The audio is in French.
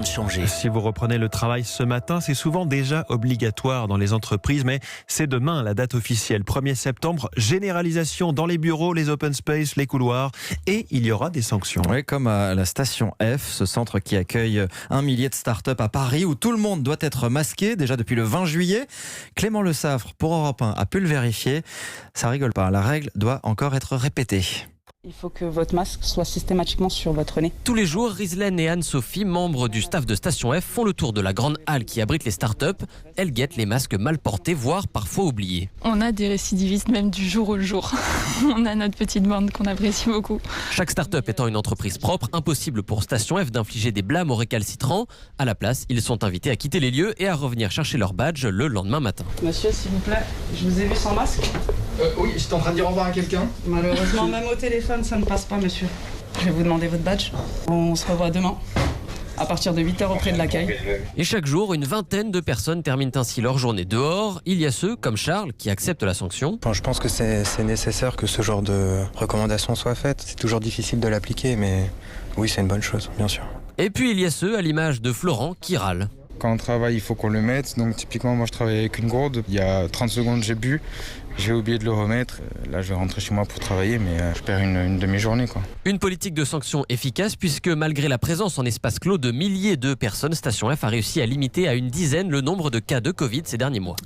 changer. Si vous reprenez le travail ce matin, c'est souvent déjà obligatoire dans les entreprises, mais c'est demain la date officielle. 1er septembre, généralisation dans les bureaux, les open space, les couloirs, et il y aura des sanctions. Oui, comme à la station F, ce centre qui accueille 1 millier de start-up à Paris, où tout le monde doit être masqué déjà depuis le 20 juillet. Clément Le Saffre, pour Europe 1, a pu le vérifier. Ça rigole pas, la règle doit encore être répétée. Il faut que votre masque soit systématiquement sur votre nez. Tous les jours, Rislaine et Anne-Sophie, membres du staff de Station F, font le tour de la grande halle qui abrite les startups. Elles guettent les masques mal portés, voire parfois oubliés. On a des récidivistes même du jour au jour. On a notre petite bande qu'on apprécie beaucoup. Chaque start-up étant une entreprise propre, impossible pour Station F d'infliger des blâmes aux récalcitrants. À la place, ils sont invités à quitter les lieux et à revenir chercher leur badge le lendemain matin. Monsieur, s'il vous plaît, je vous ai vu sans masque. Oui, j'étais en train de dire au revoir à quelqu'un. Malheureusement, même au téléphone, ça ne passe pas, monsieur. Je vais vous demander votre badge. On se revoit demain, à partir de 8h auprès de l'accueil. Et chaque jour, une vingtaine de personnes terminent ainsi leur journée dehors. Il y a ceux, comme Charles, qui acceptent la sanction. Je pense que c'est nécessaire que ce genre de recommandation soit faite. C'est toujours difficile de l'appliquer, mais oui, c'est une bonne chose, bien sûr. Et puis il y a ceux, à l'image de Florent, qui râlent. Quand on travaille, il faut qu'on le mette. Donc typiquement, moi je travaille avec une gourde. Il y a 30 secondes, j'ai bu. J'ai oublié de le remettre. Là, je vais rentrer chez moi pour travailler, mais je perds une demi-journée, quoi. Une politique de sanction efficace puisque malgré la présence en espace clos de milliers de personnes, Station F a réussi à limiter à une dizaine le nombre de cas de Covid ces derniers mois.